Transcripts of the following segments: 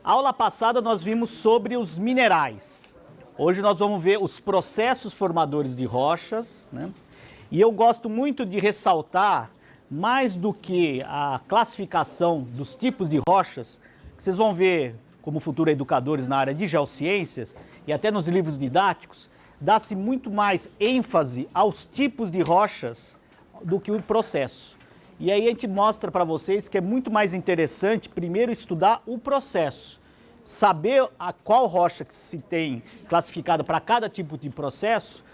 Aula passada nós vimos sobre os minerais. Hoje nós vamos ver os processos formadores de rochas, né? E eu gosto muito de ressaltar, mais do que a classificação dos tipos de rochas, que vocês vão ver como futuros educadores na área de geociências e até nos livros didáticos, dá-se muito mais ênfase aos tipos de rochas do que o processo. E aí a gente mostra para vocês que é muito mais interessante primeiro estudar o processo, saber a qual rocha que se tem classificada para cada tipo de processo,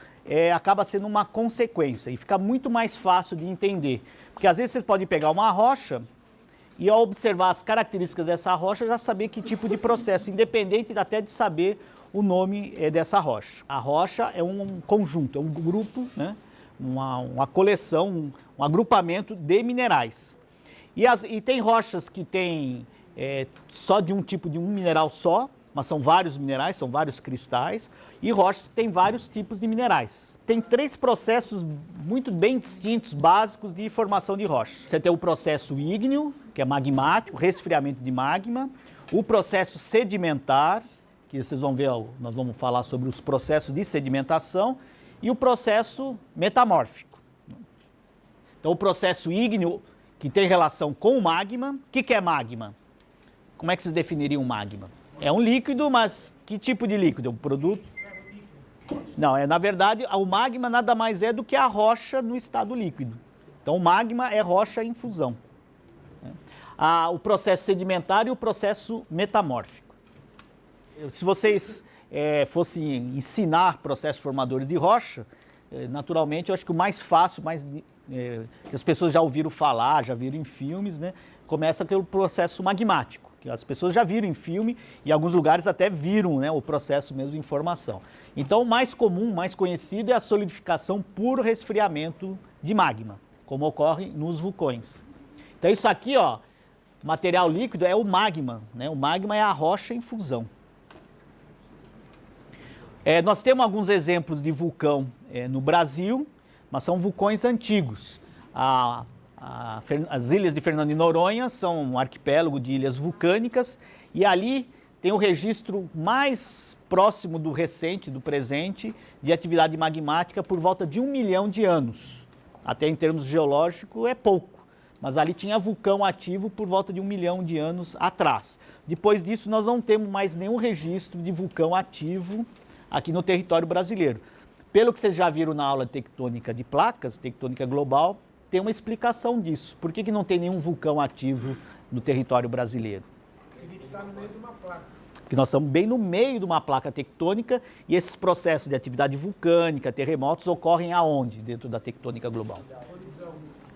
acaba sendo uma consequência e fica muito mais fácil de entender. Porque às vezes você pode pegar uma rocha e ao observar as características dessa rocha já saber que tipo de processo, independente até de saber o nome dessa rocha. A rocha é um conjunto, é um grupo, né? Uma coleção, um agrupamento de minerais. E tem rochas que tem só de um tipo de um mineral só, mas são vários minerais, são vários cristais, e rochas que têm vários tipos de minerais. Tem três processos muito bem distintos, básicos de formação de rocha. Você tem o processo ígneo, que é magmático, resfriamento de magma, o processo sedimentar, que vocês vão ver, nós vamos falar sobre os processos de sedimentação, e o processo metamórfico. Então o processo ígneo, que tem relação com o magma. O que é magma? Como é que vocês definiriam magma? É um líquido, mas que tipo de líquido? É um produto? Não, na verdade, o magma nada mais é do que a rocha no estado líquido. Então o magma é rocha em fusão. O processo sedimentar e o processo metamórfico. Se vocês fossem ensinar processos formadores de rocha, naturalmente eu acho que o mais fácil, que as pessoas já ouviram falar, já viram em filmes, né, começa pelo processo magmático, que as pessoas já viram em filme e em alguns lugares até viram, né, o processo mesmo de formação. Então o mais comum, mais conhecido é a solidificação por resfriamento de magma, como ocorre nos vulcões. Então isso aqui, ó, material líquido é o magma, né? O magma é a rocha em fusão. Nós temos alguns exemplos de vulcão no Brasil, mas são vulcões antigos. As ilhas de Fernando de Noronha são um arquipélago de ilhas vulcânicas e ali tem o registro mais próximo do recente, do presente, de atividade magmática por volta de 1 milhão de anos. Até em termos geológicos é pouco, mas ali tinha vulcão ativo por volta de 1 milhão de anos atrás. Depois disso nós não temos mais nenhum registro de vulcão ativo aqui no território brasileiro. Pelo que vocês já viram na aula de tectônica de placas, tectônica global, tem uma explicação disso. Por que não tem nenhum vulcão ativo no território brasileiro? Ele está no meio de uma placa. Porque nós estamos bem no meio de uma placa tectônica e esses processos de atividade vulcânica, terremotos, ocorrem aonde dentro da tectônica global?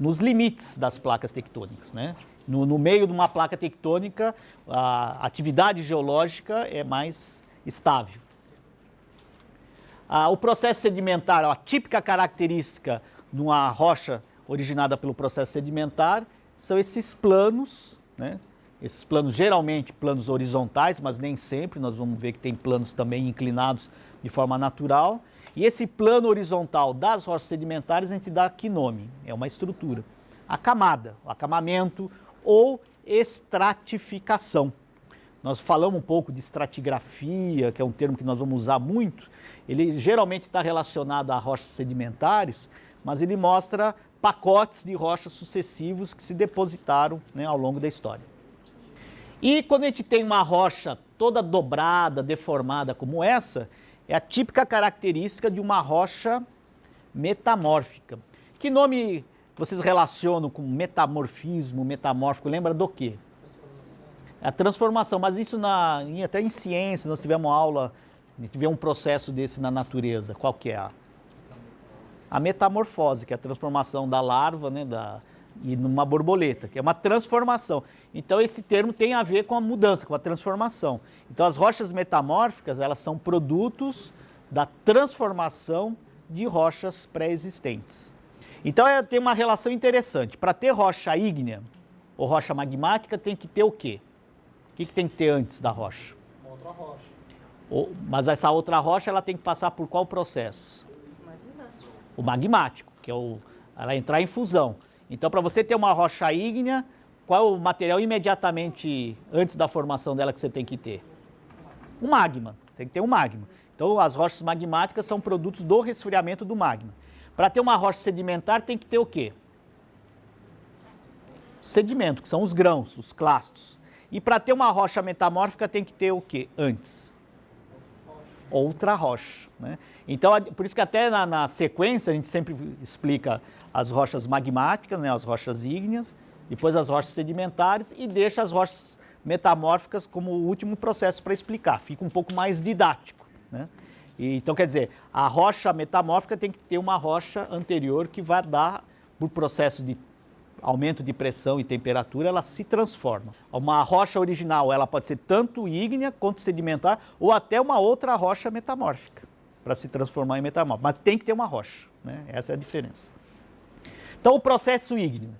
Nos limites das placas tectônicas, né? No meio de uma placa tectônica, a atividade geológica é mais estável. O processo sedimentar, a típica característica de uma rocha originada pelo processo sedimentar são esses planos, né? Esses planos geralmente planos horizontais, mas nem sempre, nós vamos ver que tem planos também inclinados de forma natural. E esse plano horizontal das rochas sedimentares a gente dá que nome? É uma estrutura. A camada, o acamamento ou estratificação. Nós falamos um pouco de estratigrafia, que é um termo que nós vamos usar muito. Ele geralmente está relacionado a rochas sedimentares, mas ele mostra pacotes de rochas sucessivos que se depositaram, né, ao longo da história. E quando a gente tem uma rocha toda dobrada, deformada como essa, é a típica característica de uma rocha metamórfica. Que nome vocês relacionam com metamorfismo, metamórfico? Lembra do quê? A transformação, mas isso até em ciência, nós tivemos aula, tivemos um processo desse na natureza. Qual que é? A metamorfose, que é a transformação da larva, né, e numa borboleta, que é uma transformação. Então esse termo tem a ver com a mudança, com a transformação. Então as rochas metamórficas, elas são produtos da transformação de rochas pré-existentes. Então tem uma relação interessante. Para ter rocha ígnea ou rocha magmática, tem que ter o quê? O que tem que ter antes da rocha? Outra rocha. Mas essa outra rocha ela tem que passar por qual processo? Magmático. O magmático, que é ela entrar em fusão. Então, para você ter uma rocha ígnea, qual é o material imediatamente antes da formação dela que você tem que ter? O magma, tem que ter um magma. Então, as rochas magmáticas são produtos do resfriamento do magma. Para ter uma rocha sedimentar, tem que ter o quê? Sedimento, que são os grãos, os clastos. E para ter uma rocha metamórfica, tem que ter o quê antes? Outra rocha, né? Então, por isso que até na sequência, a gente sempre explica as rochas magmáticas, né, as rochas ígneas, depois as rochas sedimentares e deixa as rochas metamórficas como o último processo para explicar. Fica um pouco mais didático, né? Então, quer dizer, a rocha metamórfica tem que ter uma rocha anterior que vai dar, por processo de aumento de pressão e temperatura, ela se transforma. Uma rocha original, ela pode ser tanto ígnea quanto sedimentar, ou até uma outra rocha metamórfica, para se transformar em metamórfica. Mas tem que ter uma rocha, né? Essa é a diferença. Então, o processo ígneo.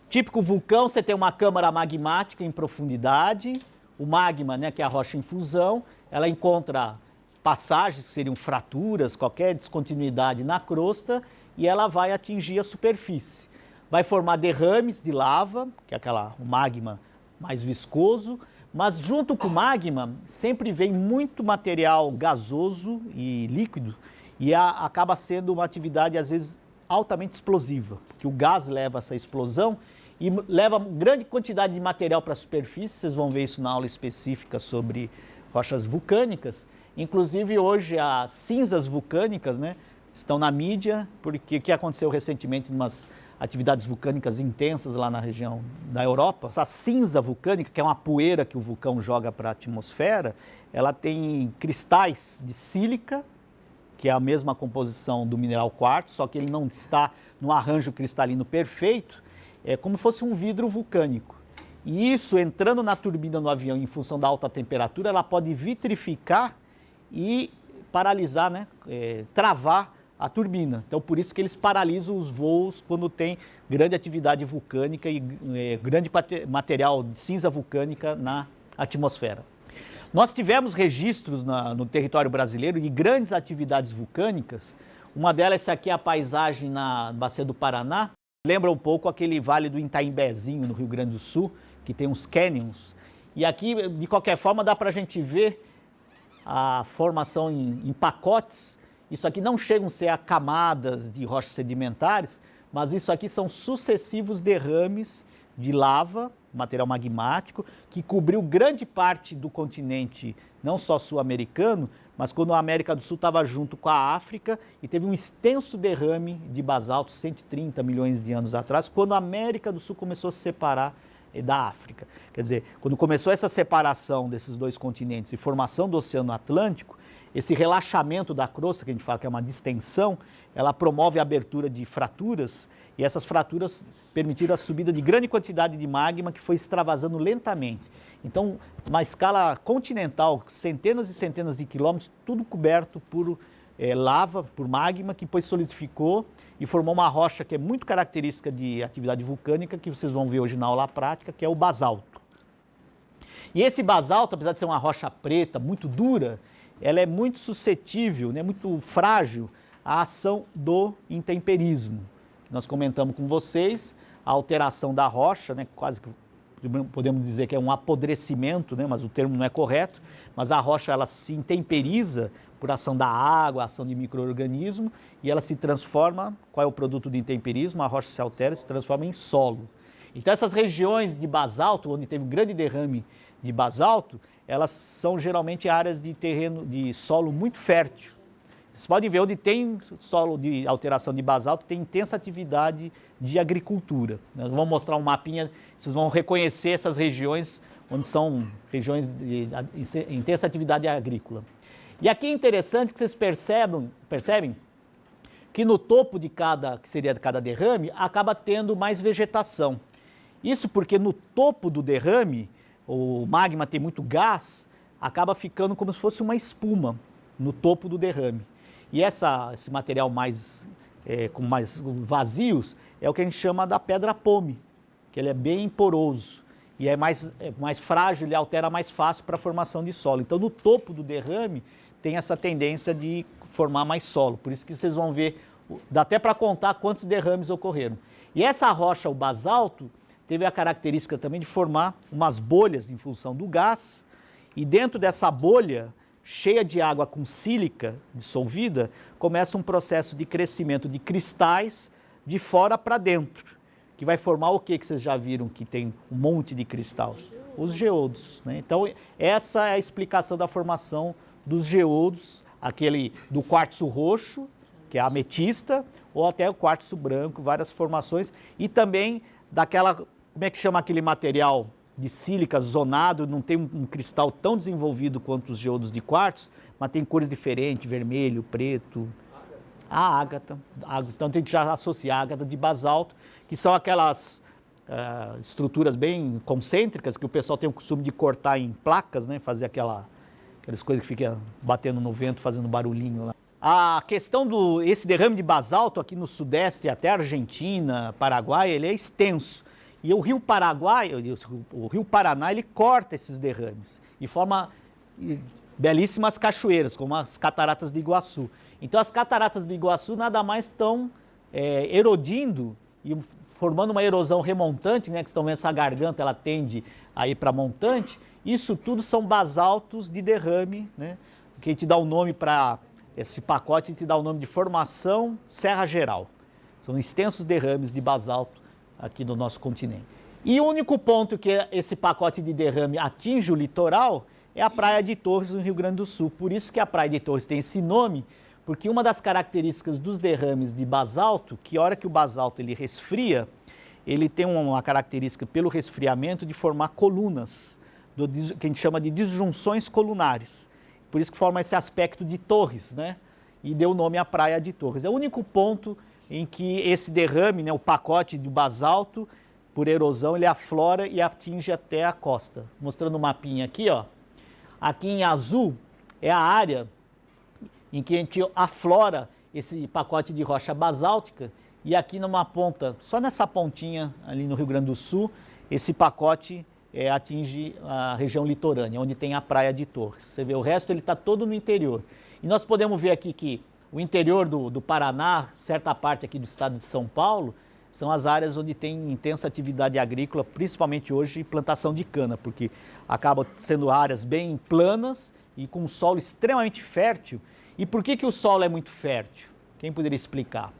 Típico vulcão, você tem uma câmara magmática em profundidade, o magma, né, que é a rocha em fusão, ela encontra passagens, que seriam fraturas, qualquer descontinuidade na crosta, e ela vai atingir a superfície. Vai formar derrames de lava, que é o magma mais viscoso, mas junto com o magma sempre vem muito material gasoso e líquido, e acaba sendo uma atividade, às vezes, altamente explosiva, porque o gás leva essa explosão e leva grande quantidade de material para a superfície. Vocês vão ver isso na aula específica sobre rochas vulcânicas. Inclusive, hoje, as cinzas vulcânicas, né, estão na mídia, porque o que aconteceu recentemente em umas atividades vulcânicas intensas lá na região da Europa. Essa cinza vulcânica, que é uma poeira que o vulcão joga para a atmosfera, ela tem cristais de sílica, que é a mesma composição do mineral quartzo, só que ele não está no arranjo cristalino perfeito, é como se fosse um vidro vulcânico. E isso, entrando na turbina do avião em função da alta temperatura, ela pode vitrificar e paralisar, né, travar a turbina. Então, por isso que eles paralisam os voos quando tem grande atividade vulcânica e grande material de cinza vulcânica na atmosfera. Nós tivemos registros no território brasileiro de grandes atividades vulcânicas. Uma delas, essa aqui é a paisagem na Bacia do Paraná. Lembra um pouco aquele vale do Itaimbezinho, no Rio Grande do Sul, que tem uns canyons. E aqui, de qualquer forma, dá para a gente ver a formação em pacotes. Isso aqui não chegam a ser a camadas de rochas sedimentares, mas isso aqui são sucessivos derrames de lava, material magmático, que cobriu grande parte do continente, não só sul-americano, mas quando a América do Sul estava junto com a África, e teve um extenso derrame de basalto 130 milhões de anos atrás, quando a América do Sul começou a se separar da África. Quer dizer, quando começou essa separação desses dois continentes e formação do Oceano Atlântico, esse relaxamento da crosta, que a gente fala que é uma distensão, ela promove a abertura de fraturas, e essas fraturas permitiram a subida de grande quantidade de magma que foi extravasando lentamente. Então, uma escala continental, centenas e centenas de quilômetros, tudo coberto por lava, por magma, que depois solidificou e formou uma rocha que é muito característica de atividade vulcânica, que vocês vão ver hoje na aula prática, que é o basalto. E esse basalto, apesar de ser uma rocha preta, muito dura, ela é muito suscetível, né, muito frágil à ação do intemperismo. Nós comentamos com vocês a alteração da rocha, né, quase que podemos dizer que é um apodrecimento, né, mas o termo não é correto, mas a rocha ela se intemperiza por ação da água, ação de micro-organismo, e ela se transforma, qual é o produto do intemperismo? A rocha se altera e se transforma em solo. Então essas regiões de basalto, onde teve um grande derrame de basalto, elas são geralmente áreas de terreno, de solo muito fértil. Vocês podem ver onde tem solo de alteração de basalto, tem intensa atividade de agricultura. Nós vamos mostrar um mapinha, vocês vão reconhecer essas regiões onde são regiões de intensa atividade agrícola. E aqui é interessante que vocês percebem que no topo que seria de cada derrame, acaba tendo mais vegetação. Isso porque no topo do derrame, o magma tem muito gás, acaba ficando como se fosse uma espuma no topo do derrame. E esse material com mais vazios é o que a gente chama da pedra pome, que ele é bem poroso e é mais frágil, ele altera mais fácil para a formação de solo. Então, no topo do derrame tem essa tendência de formar mais solo. Por isso que vocês vão ver, dá até para contar quantos derrames ocorreram. E essa rocha, o basalto, teve a característica também de formar umas bolhas em função do gás, e dentro dessa bolha, cheia de água com sílica dissolvida, começa um processo de crescimento de cristais de fora para dentro, que vai formar o que vocês já viram que tem um monte de cristais? Os geodos, né? Então, essa é a explicação da formação dos geodos, aquele do quartzo roxo, que é a ametista, ou até o quartzo branco, várias formações, e também daquela, como é que chama aquele material de sílica zonado, não tem um cristal tão desenvolvido quanto os geodos de quartzo, mas tem cores diferentes, vermelho, preto. A ágata. Então tem que já associar a ágata de basalto, que são aquelas estruturas bem concêntricas que o pessoal tem o costume de cortar em placas, né? Fazer aquelas coisas que ficam batendo no vento, fazendo barulhinho lá. A questão esse derrame de basalto aqui no sudeste, até Argentina, Paraguai, ele é extenso. E o rio Paraguai, o rio Paraná, ele corta esses derrames e forma belíssimas cachoeiras, como as cataratas de Iguaçu. Então as cataratas do Iguaçu nada mais estão erodindo e formando uma erosão remontante, né, que estão vendo essa garganta, ela tende a ir para montante. Isso tudo são basaltos de derrame, né, que a gente dá o nome para esse pacote, a gente dá o nome de Formação Serra Geral. São extensos derrames de basalto aqui no nosso continente. E o único ponto que esse pacote de derrame atinge o litoral é a Praia de Torres, no Rio Grande do Sul. Por isso que a Praia de Torres tem esse nome, porque uma das características dos derrames de basalto, que a hora que o basalto ele resfria, ele tem uma característica pelo resfriamento de formar colunas, que a gente chama de disjunções colunares. Por isso que forma esse aspecto de torres, né? E deu o nome à Praia de Torres. É o único ponto em que esse derrame, né, o pacote de basalto, por erosão, ele aflora e atinge até a costa. Mostrando o mapinha aqui, ó. Aqui em azul é a área em que a gente aflora esse pacote de rocha basáltica, e aqui numa ponta, só nessa pontinha ali no Rio Grande do Sul, esse pacote atinge a região litorânea, onde tem a Praia de Torres. Você vê, o resto ele está todo no interior. E nós podemos ver aqui que o interior do Paraná, certa parte aqui do estado de São Paulo, são as áreas onde tem intensa atividade agrícola, principalmente hoje plantação de cana, porque acabam sendo áreas bem planas e com um solo extremamente fértil. E por que o solo é muito fértil? Quem poderia explicar?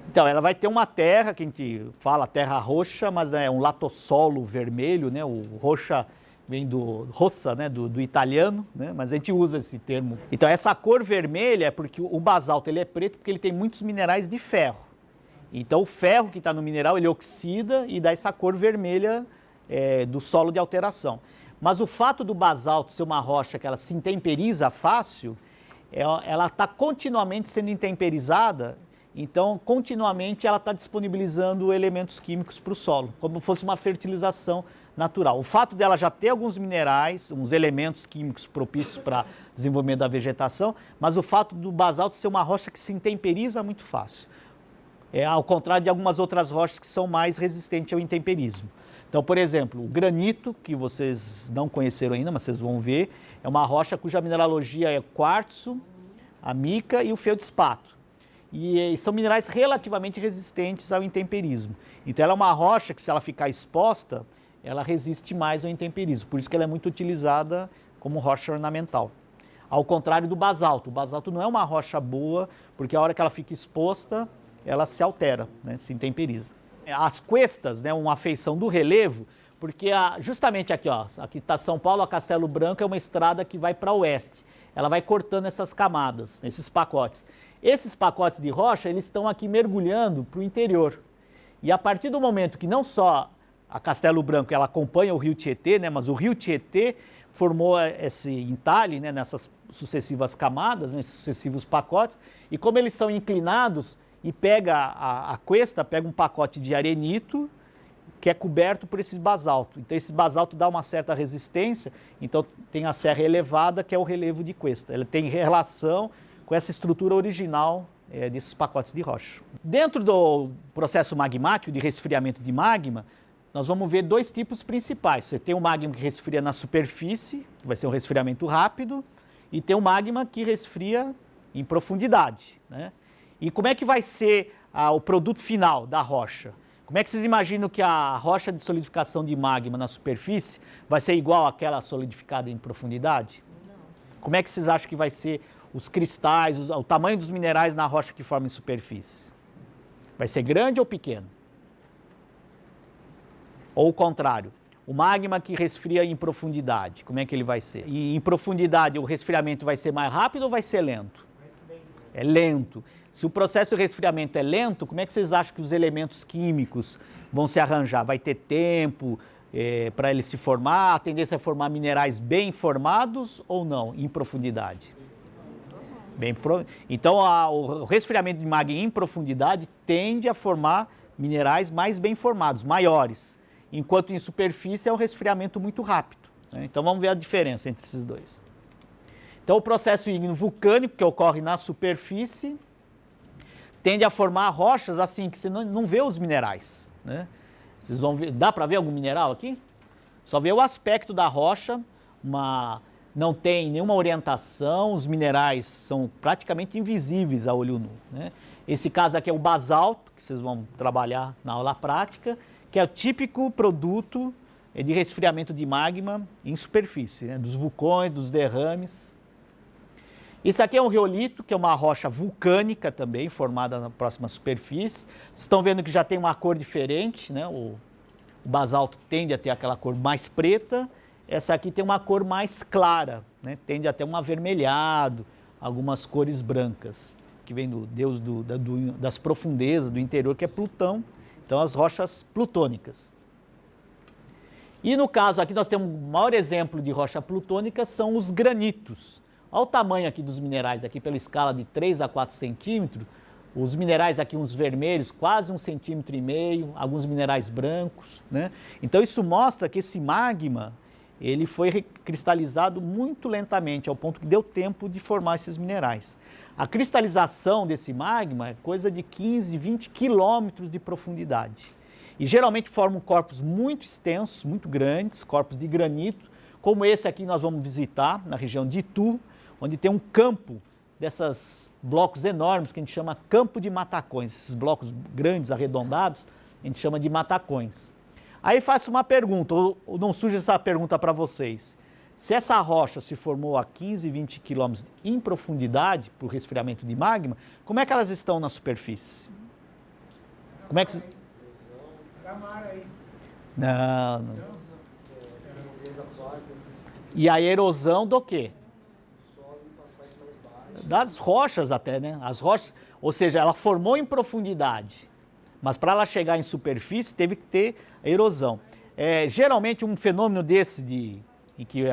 Então, ela vai ter uma terra, que a gente fala terra roxa, mas é um latossolo vermelho, né? O roxa vem do rossa, né? do italiano, né? Mas a gente usa esse termo. Então, essa cor vermelha é porque o basalto ele é preto porque ele tem muitos minerais de ferro. Então, o ferro que está no mineral, ele oxida e dá essa cor vermelha do solo de alteração. Mas o fato do basalto ser uma rocha que ela se intemperiza fácil, ela está continuamente sendo intemperizada, então continuamente ela está disponibilizando elementos químicos para o solo, como se fosse uma fertilização natural. O fato dela já ter alguns minerais, uns elementos químicos propícios para desenvolvimento da vegetação, mas o fato do basalto ser uma rocha que se intemperiza muito fácil. Ao contrário de algumas outras rochas que são mais resistentes ao intemperismo. Então, por exemplo, o granito, que vocês não conheceram ainda, mas vocês vão ver, é uma rocha cuja mineralogia é quartzo, a mica e o feldspato. E são minerais relativamente resistentes ao intemperismo. Então, ela é uma rocha que, se ela ficar exposta, ela resiste mais ao intemperismo. Por isso que ela é muito utilizada como rocha ornamental. Ao contrário do basalto. O basalto não é uma rocha boa, porque a hora que ela fica exposta, ela se altera, né, se intemperiza. As cuestas, né, uma feição do relevo, porque justamente aqui, ó, aqui está São Paulo, a Castelo Branco é uma estrada que vai para o oeste. Ela vai cortando essas camadas, esses pacotes. Esses pacotes de rocha, eles estão aqui mergulhando para o interior. E a partir do momento que não só a Castelo Branco ela acompanha o rio Tietê, né, mas o rio Tietê formou esse entalhe, né, nessas sucessivas camadas, nesses sucessivos pacotes, e como eles são inclinados, e pega a cuesta, pega um pacote de arenito, que é coberto por esses basalto. Então, esse basalto dá uma certa resistência, então tem a serra elevada, que é o relevo de cuesta. Ela tem relação com essa estrutura original desses pacotes de rocha. Dentro do processo magmático, de resfriamento de magma, nós vamos ver dois tipos principais. Você tem o magma que resfria na superfície, que vai ser um resfriamento rápido, e tem o magma que resfria em profundidade, né? E como é que vai ser o produto final da rocha? Como é que vocês imaginam que a rocha de solidificação de magma na superfície vai ser igual àquela solidificada em profundidade? Não. Como é que vocês acham que vai ser os cristais, o tamanho dos minerais na rocha que forma em superfície? Vai ser grande ou pequeno? Ou o contrário? O magma que resfria em profundidade, como é que ele vai ser? E em profundidade o resfriamento vai ser mais rápido ou vai ser lento? É lento. Se o processo de resfriamento é lento, como é que vocês acham que os elementos químicos vão se arranjar? Vai ter tempo para ele se formar? A tendência é formar minerais bem formados ou não, em profundidade? Então, o resfriamento de magma em profundidade tende a formar minerais mais bem formados, maiores, enquanto em superfície é um resfriamento muito rápido, né? Então, vamos ver a diferença entre esses dois. Então, o processo ígneo vulcânico, que ocorre na superfície, tende a formar rochas assim, que você não vê os minerais, né? Vocês vão ver, dá para ver algum mineral aqui? Só vê o aspecto da rocha, não tem nenhuma orientação, os minerais são praticamente invisíveis a olho nu, né? Esse caso aqui é o basalto, que vocês vão trabalhar na aula prática, que é o típico produto de resfriamento de magma em superfície, né? Dos vulcões, dos derrames. Isso aqui é um riolito, que é uma rocha vulcânica também, formada na próxima superfície. Vocês estão vendo que já tem uma cor diferente, né? O basalto tende a ter aquela cor mais preta. Essa aqui tem uma cor mais clara, né? Tende a ter um avermelhado, algumas cores brancas, que vem do deus das profundezas, do interior, que é Plutão. Então, as rochas plutônicas. E no caso aqui, nós temos o maior exemplo de rocha plutônica, são os granitos. Olha o tamanho aqui dos minerais, aqui pela escala de 3 a 4 centímetros. Os minerais aqui, uns vermelhos, quase 1,5 centímetro, alguns minerais brancos, né? Então isso mostra que esse magma, ele foi cristalizado muito lentamente, ao ponto que deu tempo de formar esses minerais. A cristalização desse magma é coisa de 15, 20 quilômetros de profundidade. E geralmente formam corpos muito extensos, muito grandes, corpos de granito, como esse aqui nós vamos visitar, na região de Itu, onde tem um campo desses blocos enormes que a gente chama campo de matacões. Esses blocos grandes, arredondados, a gente chama de matacões. Aí faço uma pergunta, ou não surge essa pergunta para vocês. Se essa rocha se formou a 15, 20 quilômetros em profundidade, por resfriamento de magma, como é que elas estão na superfície? Como é que... Não. E a erosão do quê? Das rochas até, né? As rochas, ou seja, ela formou em profundidade, mas para ela chegar em superfície teve que ter erosão. Geralmente um fenômeno desse, em que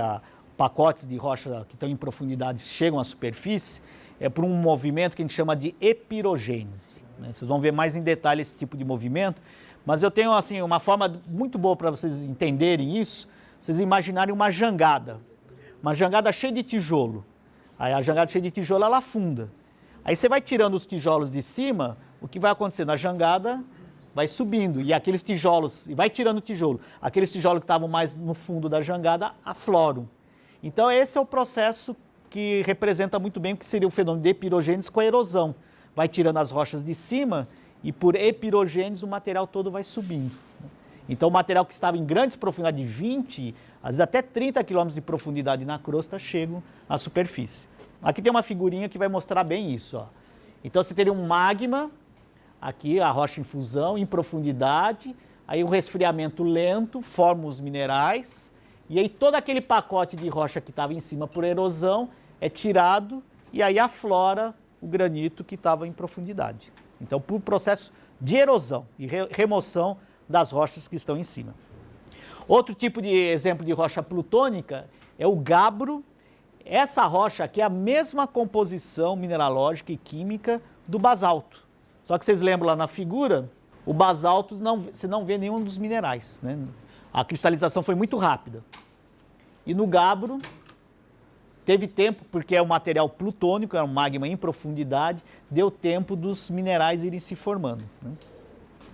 pacotes de rocha que estão em profundidade chegam à superfície, é por um movimento que a gente chama de epirogênese, né? Vocês vão ver mais em detalhe esse tipo de movimento, mas eu tenho assim uma forma muito boa para vocês entenderem isso. Vocês imaginarem uma jangada cheia de tijolo. Aí a jangada cheia de tijolo, ela afunda. Aí você vai tirando os tijolos de cima, o que vai acontecendo? A jangada vai subindo e aqueles tijolos, e vai tirando o tijolo. Aqueles tijolos que estavam mais no fundo da jangada afloram. Então esse é o processo que representa muito bem o que seria o fenômeno de epirogênese com a erosão. Vai tirando as rochas de cima e por epirogênese o material todo vai subindo. Então o material que estava em grandes profundidades de 20, às vezes até 30 quilômetros de profundidade na crosta, chegam à superfície. Aqui tem uma figurinha que vai mostrar bem isso, ó. Então você teria um magma, aqui a rocha em fusão, em profundidade, aí o resfriamento lento forma os minerais, e aí todo aquele pacote de rocha que estava em cima por erosão é tirado, e aí aflora o granito que estava em profundidade. Então por processo de erosão e remoção das rochas que estão em cima. Outro tipo de exemplo de rocha plutônica é o gabbro. Essa rocha aqui é a mesma composição mineralógica e química do basalto. Só que vocês lembram lá na figura, o basalto você não vê nenhum dos minerais, né? A cristalização foi muito rápida. E no gabbro teve tempo, porque é um material plutônico, é um magma em profundidade, deu tempo dos minerais irem se formando, né?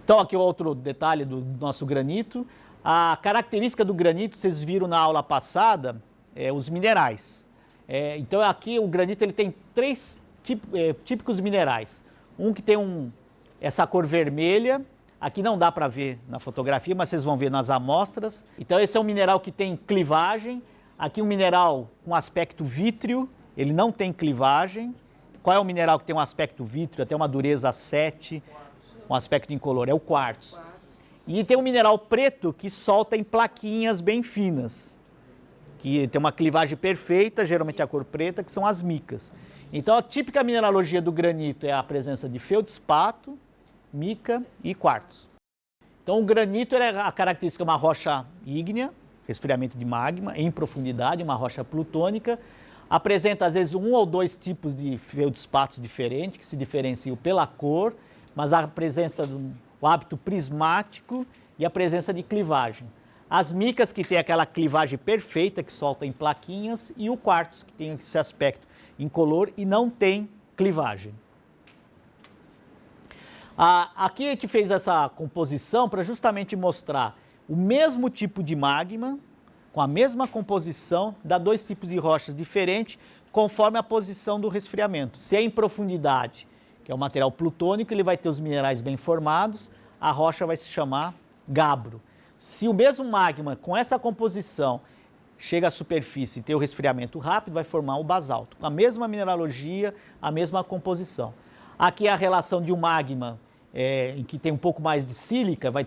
Então aqui outro detalhe do nosso granito. A característica do granito, vocês viram na aula passada, os minerais. Então aqui o granito ele tem três típicos minerais. Um que tem essa cor vermelha, Aqui não dá para ver na fotografia, mas vocês vão ver nas amostras. Então esse é um mineral que tem clivagem. Aqui um mineral com aspecto vítreo, ele não tem clivagem. Qual é o mineral que tem um aspecto vítreo, até uma dureza 7, um aspecto incolor? É o quartzo. E tem um mineral preto que solta em plaquinhas bem finas, que tem uma clivagem perfeita, geralmente a cor preta, que são as micas. Então a típica mineralogia do granito é a presença de feldspato, mica e quartzo. Então o granito é a característica de uma rocha ígnea, resfriamento de magma, em profundidade, uma rocha plutônica. Apresenta às vezes um ou dois tipos de feldspatos diferentes, que se diferenciam pela cor, mas a presença do hábito prismático e a presença de clivagem. As micas que tem aquela clivagem perfeita, que solta em plaquinhas, e o quartzo, que tem esse aspecto incolor e não tem clivagem. Aqui a gente fez essa composição para justamente mostrar o mesmo tipo de magma, com a mesma composição, dá dois tipos de rochas diferentes, conforme a posição do resfriamento. Se é em profundidade, que é o material plutônico, ele vai ter os minerais bem formados, a rocha vai se chamar gabbro. Se o mesmo magma, com essa composição, chega à superfície e tem o resfriamento rápido, vai formar o basalto, com a mesma mineralogia, a mesma composição. Aqui é a relação de um magma em que tem um pouco mais de sílica, vai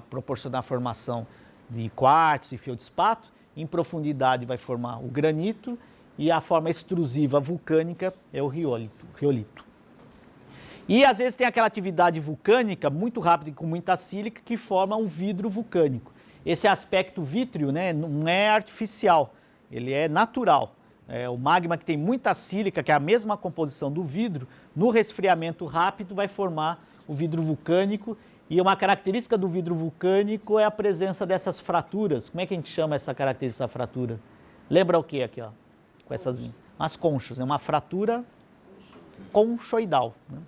proporcionar a formação de quartzo e feldspato. Em profundidade vai formar o granito e a forma extrusiva vulcânica é o riolito. E às vezes tem aquela atividade vulcânica muito rápida e com muita sílica que forma um vidro vulcânico. Esse aspecto vítreo, né, não é artificial, ele é natural. O magma que tem muita sílica, que é a mesma composição do vidro, no resfriamento rápido vai formar o vidro vulcânico. E uma característica do vidro vulcânico é a presença dessas fraturas. Como é que a gente chama essa característica da fratura? Lembra o que aqui, ó? Com essas as conchas, é uma fratura conchoidal. Né?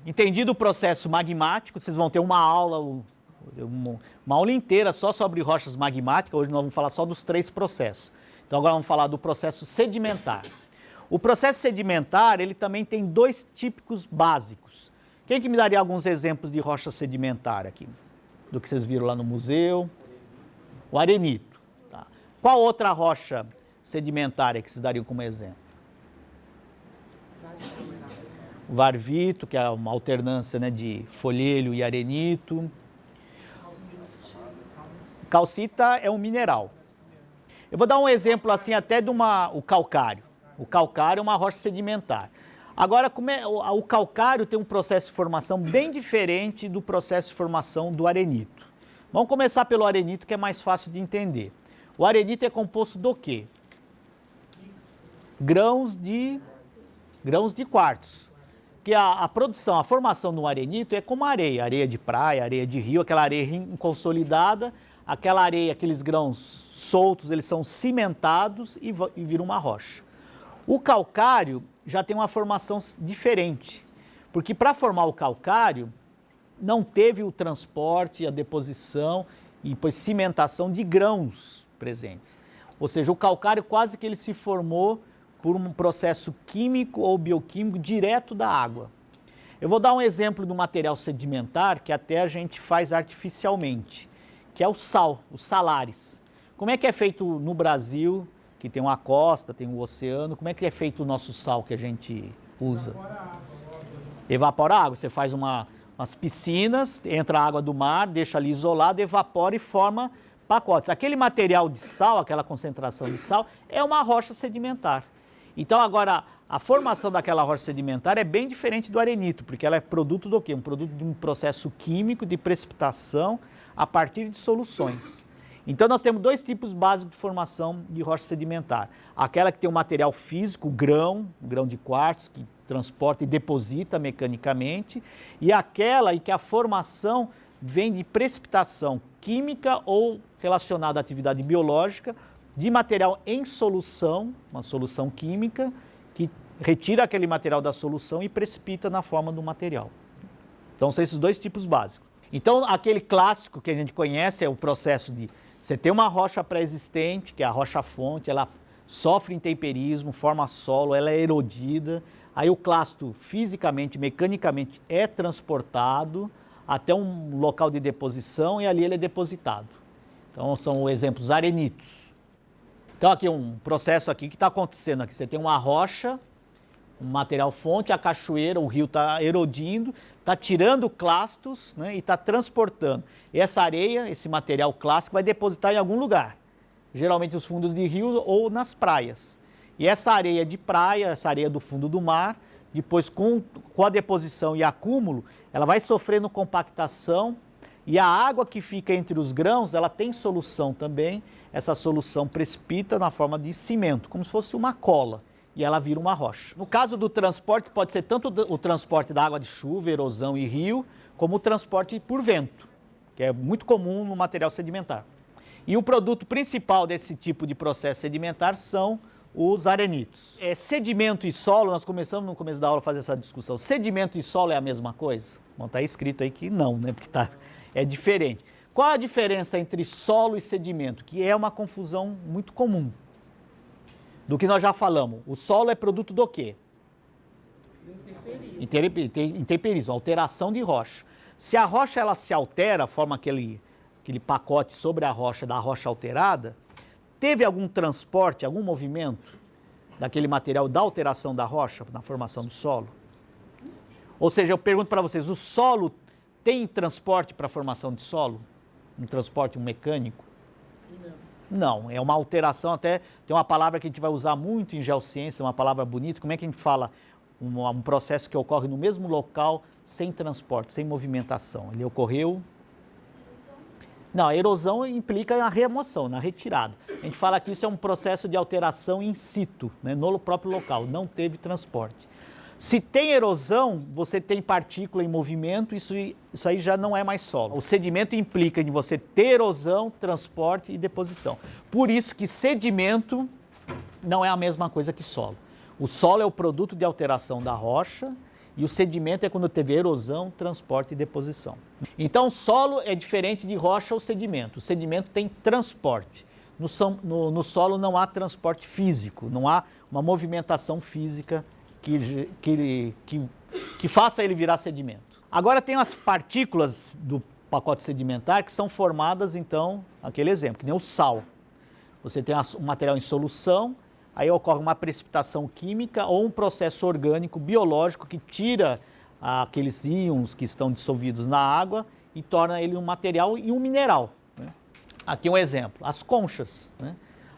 Entendido o processo magmático, vocês vão ter uma aula inteira só sobre rochas magmáticas. Hoje nós vamos falar só dos 3 processos. Então agora vamos falar do processo sedimentar. O processo sedimentar, ele também tem 2 típicos básicos. Quem que me daria alguns exemplos de rocha sedimentar aqui? Do que vocês viram lá no museu? O arenito. Tá? Qual outra rocha sedimentária que vocês dariam como exemplo? O varvito, que é uma alternância, né, de folhelho e arenito. Calcita é um mineral. Eu vou dar um exemplo assim até de o calcário. O calcário é uma rocha sedimentar. Agora, o calcário tem um processo de formação bem diferente do processo de formação do arenito. Vamos começar pelo arenito, que é mais fácil de entender. O arenito é composto do quê? Grãos de quartzo. Que a produção, a formação do arenito é como areia de praia, areia de rio, aquela areia consolidada, aquela areia, aqueles grãos soltos, eles são cimentados e viram uma rocha. O calcário já tem uma formação diferente, porque para formar o calcário não teve o transporte, a deposição e depois cimentação de grãos presentes. Ou seja, o calcário quase que ele se formou por um processo químico ou bioquímico direto da água. Eu vou dar um exemplo do material sedimentar que até a gente faz artificialmente, que é o sal, os salares. Como é que é feito no Brasil, que tem uma costa, tem um oceano, como é que é feito o nosso sal que a gente usa? Evapora a água. Você faz umas piscinas, entra a água do mar, deixa ali isolado, evapora e forma pacotes. Aquele material de sal, aquela concentração de sal, é uma rocha sedimentar. Então agora, a formação daquela rocha sedimentar é bem diferente do arenito, porque ela é produto do quê? Um produto de um processo químico de precipitação a partir de soluções. Então nós temos 2 tipos básicos de formação de rocha sedimentar. Aquela que tem um material físico, o grão de quartzo, que transporta e deposita mecanicamente, e aquela em que a formação vem de precipitação química ou relacionada à atividade biológica, de material em solução, uma solução química, que retira aquele material da solução e precipita na forma do material. Então são esses 2 tipos básicos. Então aquele clássico que a gente conhece é o processo de você ter uma rocha pré-existente, que é a rocha-fonte, ela sofre intemperismo, forma solo, ela é erodida, aí o clasto fisicamente, mecanicamente é transportado, até um local de deposição e ali ele é depositado. Então são exemplos arenitos. Então aqui um processo aqui que está acontecendo aqui. Você tem uma rocha, um material fonte, a cachoeira, o rio está erodindo, está tirando clastos, né, e está transportando. E essa areia, esse material clástico vai depositar em algum lugar. Geralmente nos fundos de rio ou nas praias. E essa areia de praia, essa areia do fundo do mar, depois com a deposição e acúmulo, ela vai sofrendo compactação e a água que fica entre os grãos, ela tem solução também. Essa solução precipita na forma de cimento, como se fosse uma cola, e ela vira uma rocha. No caso do transporte, pode ser tanto o transporte da água de chuva, erosão e rio, como o transporte por vento, que é muito comum no material sedimentar. E o produto principal desse tipo de processo sedimentar são os arenitos. Sedimento e solo, nós começamos no começo da aula a fazer essa discussão. Sedimento e solo é a mesma coisa? Bom, está escrito aí que não, né? Porque é diferente. Qual a diferença entre solo e sedimento? Que é uma confusão muito comum. Do que nós já falamos. O solo é produto do quê? Intemperismo, alteração de rocha. Se a rocha ela se altera, forma aquele pacote sobre a rocha da rocha alterada, teve algum transporte, algum movimento daquele material da alteração da rocha na formação do solo? Ou seja, eu pergunto para vocês, o solo tem transporte para a formação de solo? Um transporte mecânico? Não, é uma alteração, até tem uma palavra que a gente vai usar muito em geociência, uma palavra bonita, como é que a gente fala um processo que ocorre no mesmo local, sem transporte, sem movimentação? Ele ocorreu... Não, a erosão implica a remoção, na retirada. A gente fala que isso é um processo de alteração in situ, né, no próprio local, não teve transporte. Se tem erosão, você tem partícula em movimento, isso aí já não é mais solo. O sedimento implica em você ter erosão, transporte e deposição. Por isso que sedimento não é a mesma coisa que solo. O solo é o produto de alteração da rocha e o sedimento é quando teve erosão, transporte e deposição. Então, solo é diferente de rocha ou sedimento. O sedimento tem transporte. No solo não há transporte físico, não há uma movimentação física que faça ele virar sedimento. Agora tem as partículas do pacote sedimentar que são formadas, então, aquele exemplo, que nem o sal. Você tem um material em solução, aí ocorre uma precipitação química ou um processo orgânico, biológico, que tira aqueles íons que estão dissolvidos na água e torna ele um material e um mineral, né? Aqui um exemplo, as conchas, né?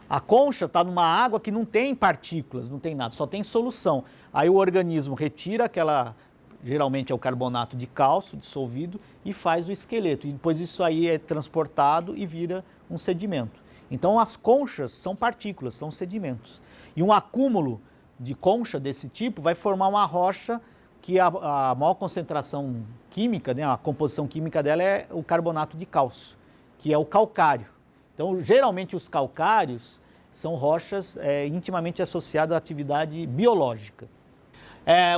A concha está numa água que não tem partículas, não tem nada, só tem solução. Aí o organismo retira aquela, geralmente é o carbonato de cálcio dissolvido, e faz o esqueleto. E depois isso aí é transportado e vira um sedimento. Então as conchas são partículas, são sedimentos. E um acúmulo de concha desse tipo vai formar uma rocha que a maior concentração química, né, a composição química dela é o carbonato de cálcio, que é o calcário. Então, geralmente os calcários são rochas intimamente associadas à atividade biológica.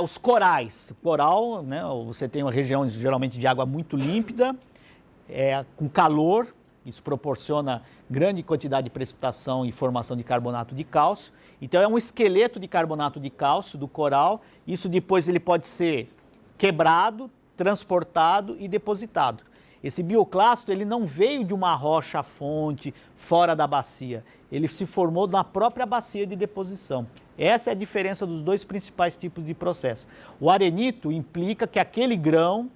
Os corais, coral, né, você tem uma região geralmente de água muito límpida, com calor, isso proporciona grande quantidade de precipitação e formação de carbonato de cálcio. Então é um esqueleto de carbonato de cálcio do coral, isso depois ele pode ser quebrado, transportado e depositado. Esse bioclasto ele não veio de uma rocha-fonte fora da bacia, ele se formou na própria bacia de deposição. Essa é a diferença dos dois principais tipos de processo. O arenito implica que aquele grão,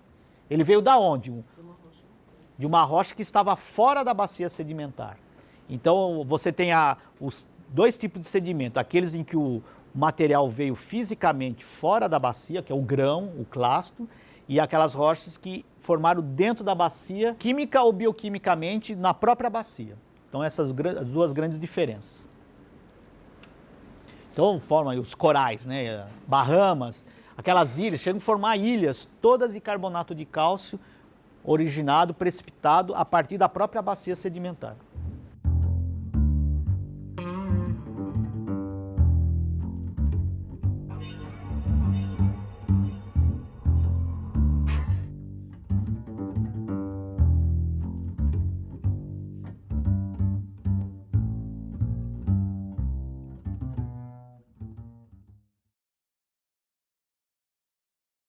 ele veio da onde? De uma rocha que estava fora da bacia sedimentar. Então você tem os dois tipos de sedimento, aqueles em que o material veio fisicamente fora da bacia, que é o grão, o clasto, e aquelas rochas que formaram dentro da bacia, química ou bioquimicamente, na própria bacia. Então essas duas grandes diferenças. Então formam os corais, né? Bahamas, aquelas ilhas, chegam a formar ilhas, todas de carbonato de cálcio, originado, precipitado a partir da própria bacia sedimentar.